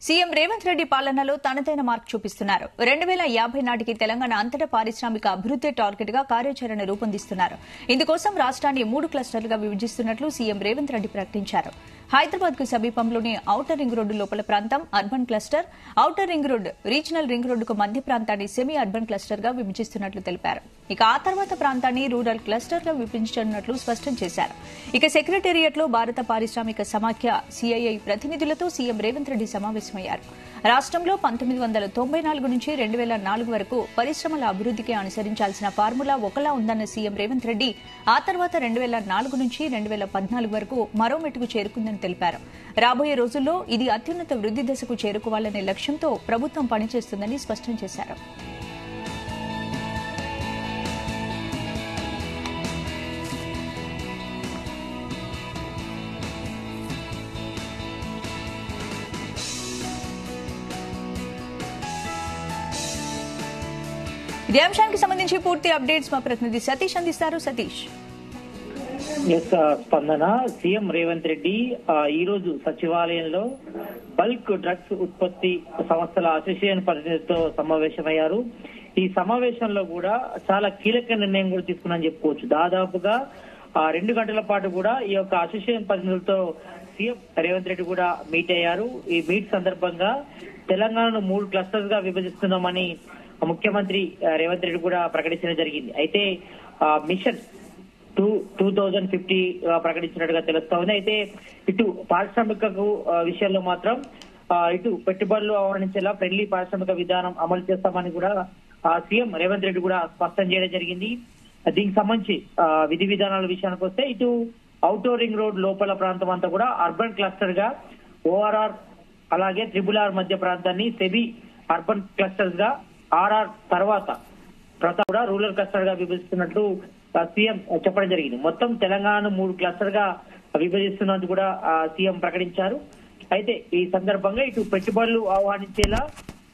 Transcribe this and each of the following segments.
CM Revanth Reddy పాలనలో తనదైన mark చూపిస్తున్నారు. 2050 నాటికి తెలంగాణ అంతటా పారిశ్రామిక అభివృద్ది టార్గెట్ గా కార్యాచరణ రూపొందిస్తున్నారు. ఇందుకోసం రాష్ట్రాన్ని 3 క్లస్టర్లుగా విభజిస్తున్నట్లు సీఎం రేవంత్ రెడ్డి ప్రకటించారు. హైదరాబాద్ కు సమీపంలోని ఔటర్ రింగ్ రోడ్డు లోపల ప్రాంతం urban cluster, outer ring road regional ring రోడ్డుకు మధ్య ప్రాంతాన్ని సెమీ అర్బన్ క్లస్టర్ గా విభజిస్తున్నట్లు తెలిపారు. ఇక ఆ తర్వాత ప్రాంతాన్ని రూరల్ క్లస్టర్ గా విభజించనున్నట్లు స్పష్టం చేశారు. ఇక సెక్రటేరియట్ లో భారత పారిశ్రామిక సమాఖ్య సిఐఐ ప్రతినిధులతో సీఎం రేవంత్ రెడ్డి సమావేశమయ్యారు. రాష్ట్రంలో 1994 నుంచి 2004 వరకు పరిశ్రమల అభివృద్దికి అనుసరించాల్సిన ఫార్ములా ఒకలా ఉందన్న సీఎం రేవంత్ రెడ్డి ఆ తర్వాత 2004 నుంచి 2014 వరకు మరో మెట్టుకు చేరుకుందని తెలిపారు. రాబోయే రోజుల్లో ఇది అత్యున్నత వృద్ది దశకు చేరుకోవాలనే లక్ష్యంతో ప్రభుత్వం పనిచేస్తుందని స్పష్టం చేశారు. ఇదే అంశానికి సంబంధించి పూర్తి అప్డేట్స్ మా ప్రతినిధి సతీష్ అందిస్తారు. సతీష్. స్పందన. సీఎం రేవంత్ రెడ్డి ఈ రోజు సచివాలయంలో బల్క్ డ్రగ్స్ ఉత్పత్తి సంస్థల అసోసియేషన్ ప్రతినిధులతో సమావేశమయ్యారు. ఈ సమావేశంలో కూడా చాలా కీలక నిర్ణయం కూడా తీసుకున్నారని చెప్పుకోవచ్చు. దాదాపుగా 2 గంటల పాటు కూడా ఈ యొక్క అసోసియేషన్ ప్రతినిధులతో సీఎం రేవంత్ రెడ్డి కూడా మీట్ అయ్యారు. ఈ మీట్ సందర్భంగా తెలంగాణను 3 క్లస్టర్స్ గా విభజిస్తున్నామని ముఖ్యమంత్రి రేవంత్ రెడ్డి కూడా ప్రకటించడం జరిగింది. అయితే మిషన్ 2050 ప్రకటించినట్టుగా తెలుస్తా ఉంది. అయితే ఇటు పారిశ్రామిక విషయంలో మాత్రం ఇటు పెట్టుబడులు ఆహ్వానించేలా ఫ్రెండ్లీ పారిశ్రామిక విధానం అమలు చేస్తామని కూడా సీఎం రేవంత్ రెడ్డి కూడా స్పష్టం చేయడం జరిగింది. దీనికి సంబంధించి విధి విధానాల విషయానికి వస్తే ఇటు ఔటర్ రింగ్ రోడ్ లోపల ప్రాంతం అంతా కూడా అర్బన్ క్లస్టర్ గా, ఓఆర్ఆర్ అలాగే RRR మధ్య ప్రాంతాన్ని సెమీ అర్బన్ క్లస్టర్స్ గా, ఆర్ఆర్ తర్వాత కూడా రూరల్ క్లస్టర్ గా విభజిస్తున్నట్లు సీఎం చెప్పడం జరిగింది. మొత్తం తెలంగాణను 3 క్లస్టర్ గా విభజిస్తున్నట్టు కూడా సీఎం ప్రకటించారు. అయితే ఈ సందర్భంగా ఇటు పెట్టుబడులు ఆహ్వానించేలా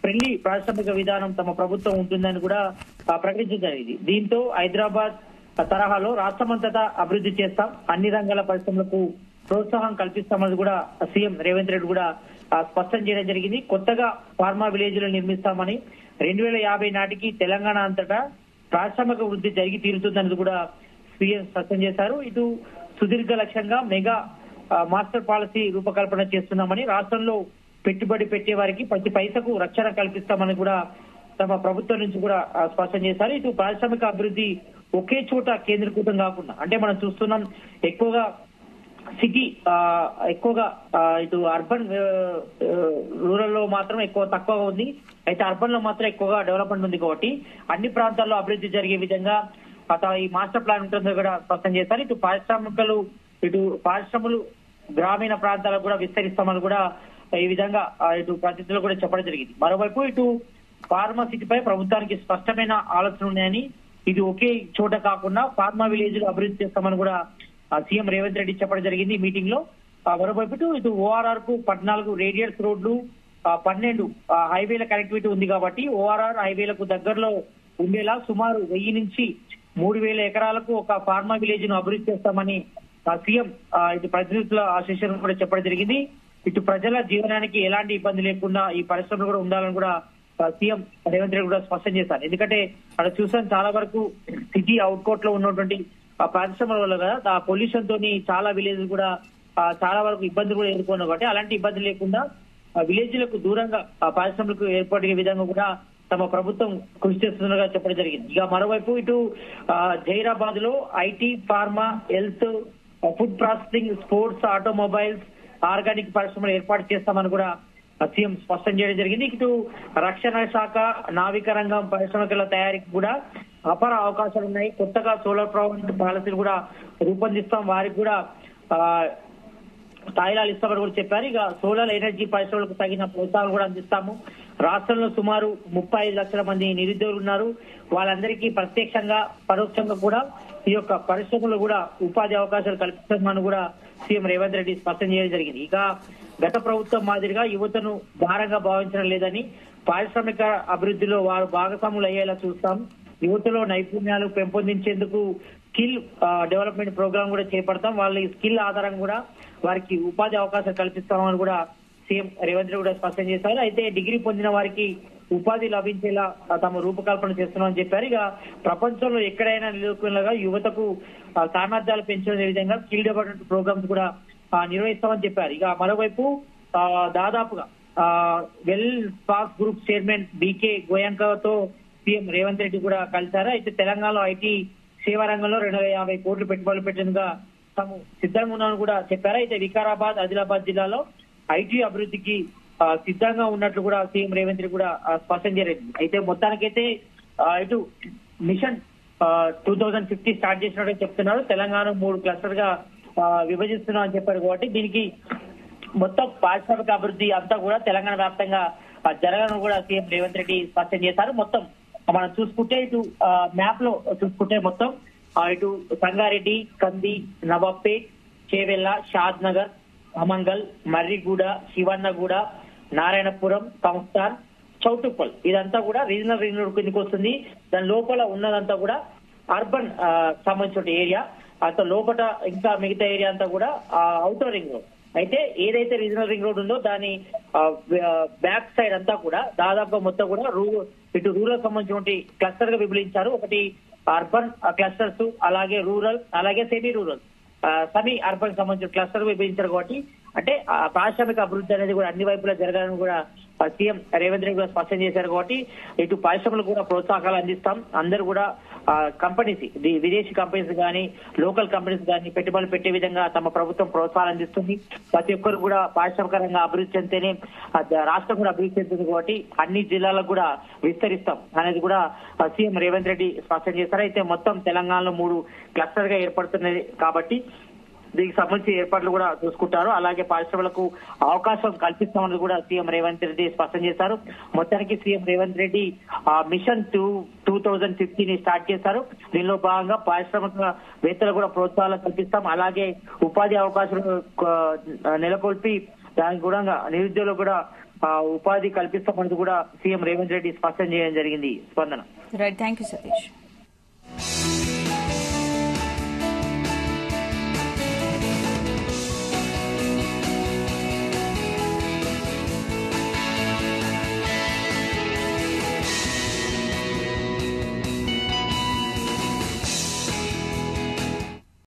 ఫ్రెండ్లీ పారిశ్రామిక విధానం తమ ప్రభుత్వం ఉంటుందని కూడా ప్రకటించడం జరిగింది. దీంతో హైదరాబాద్ తరహాలో రాష్ట్రమంతటా అభివృద్ధి చేస్తాం, అన్ని రంగాల పరిశ్రమలకు ప్రోత్సాహం కల్పిస్తామని కూడా సీఎం రేవంత్ రెడ్డి కూడా స్పష్టం చేయడం జరిగింది. కొత్తగా ఫార్మా విలేజ్లు నిర్మిస్తామని, 2050 నాటికి తెలంగాణ అంతటా పారిశ్రామిక వృద్ధి జరిగి తీరుతుందని కూడా సీఎం స్పష్టం చేశారు. ఇటు సుదీర్ఘ లక్ష్యంగా మెగా మాస్టర్ పాలసీ రూపకల్పన చేస్తున్నామని, రాష్ట్రంలో పెట్టుబడి పెట్టే వారికి ప్రతి పైసకు రక్షణ కల్పిస్తామని కూడా తమ ప్రభుత్వం నుంచి కూడా స్పష్టం చేశారు. ఇటు పారిశ్రామిక అభివృద్ధి ఒకే చోట కేంద్రీకృతం కాకుండా, అంటే మనం చూస్తున్నాం ఎక్కువగా ఇటు అర్బన్ రూరల్ లో మాత్రం తక్కువగా ఉంది. అయితే అర్బన్ లో మాత్రం ఎక్కువగా డెవలప్మెంట్ ఉంది కాబట్టి అన్ని ప్రాంతాల్లో అభివృద్ధి జరిగే విధంగా ఈ మాస్టర్ ప్లాన్ ఉంటుందో కూడా స్పష్టం చేశారు. ఇటు పరిశ్రమలు గ్రామీణ ప్రాంతాలకు కూడా విస్తరిస్తామని కూడా ఈ విధంగా ఇటు ప్రతినిధులు కూడా చెప్పడం జరిగింది. మరోవైపు ఇటు ఫార్మా సిటీపై ప్రభుత్వానికి స్పష్టమైన ఆలోచన ఉన్నాయని, ఇది ఒకే చోట కాకుండా ఫార్మా విలేజ్ అభివృద్ధి చేస్తామని కూడా సీఎం రేవంత్ రెడ్డి చెప్పడం జరిగింది మీటింగ్ లో. మరోవైపు ఇటు ఓఆర్ఆర్ కు 14 రేడియస్ రోడ్లు, 12 హైవేల కనెక్టివిటీ ఉంది కాబట్టి ఓఆర్ఆర్ హైవేలకు దగ్గరలో ఉండేలా సుమారు 1000 నుంచి 3000 ఎకరాలకు ఒక ఫార్మా విలేజ్ ను అభివృద్ధి చేస్తామని సీఎం ఇటు ప్రతినిధుల అసోసియేషన్ కూడా చెప్పడం జరిగింది. ఇటు ప్రజల జీవనానికి ఎలాంటి ఇబ్బంది లేకుండా ఈ పరిశ్రమలు కూడా ఉండాలని కూడా సీఎం రేవంత్ రెడ్డి కూడా స్పష్టం చేశారు. ఎందుకంటే అక్కడ చూసాం చాలా వరకు సిటీ అవుట్కోట్ లో ఉన్నటువంటి పరిశ్రమల వల్ల కదా ఆ పొల్యూషన్ తోని చాలా విలేజ్ కూడా చాలా వరకు ఇబ్బందులు కూడా ఎదుర్కొన్నారు. కాబట్టి అలాంటి ఇబ్బంది లేకుండా విలేజ్లకు దూరంగా పరిశ్రమలకు ఏర్పడే విధంగా కూడా తమ ప్రభుత్వం కృషి చేస్తుండగా చెప్పడం జరిగింది. ఇక మరోవైపు ఇటు జైరాబాద్ లో IT, pharma, health, food processing, sports, automobiles, organic పరిశ్రమలు ఏర్పాటు చేస్తామని కూడా సీఎం స్పష్టం చేయడం జరిగింది. ఇటు రక్షణ శాఖ, నావిక రంగం పరిశ్రమల తయారీకి కూడా అపార అవకాశాలు ఉన్నాయి. కొత్తగా సోలార్ పవర్ పాలసీలు కూడా రూపొందిస్తాం, వారికి కూడా తాయిలాలు ఇస్తామని కూడా చెప్పారు. ఇక సోలార్ ఎనర్జీ పరిశ్రమలకు తగిన ప్రోత్సాహాలు కూడా అందిస్తాము. రాష్ట్రంలో సుమారు 35 లక్షల మంది నిరుద్యోగులు ఉన్నారు. వాళ్ళందరికీ ప్రత్యక్షంగా పరోక్షంగా కూడా ఈ యొక్క పరిశ్రమలు కూడా ఉపాధి అవకాశాలు కల్పిస్తామని కూడా సీఎం రేవంత్ రెడ్డి స్పష్టం చేయడం జరిగింది. ఇక గత ప్రభుత్వం మాదిరిగా యువతను భారంగా భావించడం లేదని, పారిశ్రామిక అభివృద్ధిలో వారు భాగస్వాములు అయ్యేలా చూస్తాం. యువతలో నైపుణ్యాలు పెంపొందించేందుకు స్కిల్ డెవలప్మెంట్ ప్రోగ్రామ్ కూడా చేపడతాం. వాళ్ళ స్కిల్ ఆధారంగా కూడా వారికి ఉపాధి అవకాశాలు కల్పిస్తామని కూడా సీఎం రేవంత్ రెడ్డి కూడా స్పష్టం చేశారు. అయితే డిగ్రీ పొందిన వారికి ఉపాధి లభించేలా తాము రూపకల్పన చేస్తున్నామని చెప్పారు. ఇక ప్రపంచంలో ఎక్కడైనా నిలుపుకునేలాగా యువతకు సామర్థ్యాలు పెంచుకునే విధంగా స్కిల్ డెవలప్మెంట్ ప్రోగ్రామ్స్ కూడా నిర్వహిస్తామని చెప్పారు. ఇక మరోవైపు దాదాపుగా Welspun group chairman BK గోయంకతో సీఎం రేవంత్ రెడ్డి కూడా కలిశారు. అయితే తెలంగాణలో ఐటీ సేవా రంగంలో 250 కోట్లు పెట్టుబడులు పెట్టేందుగా తాము సిద్ధంగా ఉన్నామని కూడా చెప్పారు. అయితే వికారాబాద్, ఆదిలాబాద్ జిల్లాలో ఐటీ అభివృద్ధికి సిద్ధంగా ఉన్నట్లు కూడా సీఎం రేవంత్ రెడ్డి కూడా స్పష్టం జరిగింది. అయితే మొత్తానికైతే ఇటు మిషన్ 2050 స్టార్ట్ చేసినట్టు చెప్తున్నారు. తెలంగాణ 3 క్లస్టర్ గా విభజిస్తున్నాం అని చెప్పారు. కాబట్టి దీనికి మొత్తం పారిశ్రామిక అభివృద్ధి అంతా కూడా తెలంగాణ వ్యాప్తంగా జరగాలని కూడా సీఎం రేవంత్ రెడ్డి స్పష్టం చేశారు. మొత్తం మనం చూసుకుంటే ఇటు మ్యాప్ లో చూసుకుంటే మొత్తం ఇటు సంగారెడ్డి, కంది, నవాబ్పేట్, చేవెళ్ల, షాద్ నగర్, అమంగల్, మర్రిగూడ, శివన్నగూడ, నారాయణపురం, కంస్థాన్, చౌటుప్పల్ ఇదంతా కూడా రీజనల్ రింగ్ రోడ్ కిందకి వస్తుంది. దాని లోపల ఉన్నదంతా కూడా అర్బన్ సంబంధించిన ఏరియా. అంత లోపల ఇంకా మిగతా ఏరియా అంతా కూడా అవుటర్ రింగ్ రోడ్. అయితే ఏదైతే రీజనల్ రింగ్ రోడ్ ఉందో దాని బ్యాక్ సైడ్ అంతా కూడా దాదాపుగా మొత్తం కూడా ఇటు రూరల్ సంబంధించిన క్లస్టర్ గా విభజించారు. ఒకటి అర్బన్ క్లస్టర్స్, అలాగే రూరల్, అలాగే సెమీ అర్బన్ సంబంధించిన క్లస్టర్ విభజించారు. కాబట్టి అంటే పారిశ్రామిక అభివృద్ధి అనేది కూడా అన్ని వైపులా జరగాలని కూడా సీఎం రేవంత్ రెడ్డి కూడా స్పష్టం చేశారు. కాబట్టి ఇటు పరిశ్రమలకు కూడా ప్రోత్సాహాలు అందిస్తాం. అందరూ కూడా కంపెనీస్, విదేశీ కంపెనీస్ కానీ లోకల్ కంపెనీస్ కానీ పెట్టుబడులు పెట్టే విధంగా తమ ప్రభుత్వం ప్రోత్సాహాలు అందిస్తుంది. ప్రతి ఒక్కరు కూడా పారిశ్రామిక రంగం అభివృద్ధి చెందితేనే రాష్ట్రం కూడా అభివృద్ధి చెందుతుంది. కాబట్టి అన్ని జిల్లాలకు కూడా విస్తరిస్తాం అనేది కూడా సీఎం రేవంత్ రెడ్డి స్పష్టం చేశారు. అయితే మొత్తం తెలంగాణలో 3 క్లస్టర్ గా ఏర్పడుతున్నది కాబట్టి దీనికి సంబంధించి ఏర్పాట్లు కూడా చూసుకుంటారు. అలాగే పరిశ్రమలకు అవకాశం కల్పిస్తామని కూడా సీఎం రేవంత్ రెడ్డి స్పష్టం చేశారు. మొత్తానికి CM Revanth Reddy mission 2050 start చేశారు. దీనిలో భాగంగా పారిశ్రామికవేత్తలు కూడా ప్రోత్సాహాలు కల్పిస్తాం. అలాగే ఉపాధి అవకాశాలు నెలకొల్పి దానికి కూడా నిరుద్యోగులకు కూడా ఉపాధి కల్పిస్తామని కూడా సీఎం రేవంత్ రెడ్డి స్పష్టం చేయడం జరిగింది. స్పందన. Right, thank you Satish.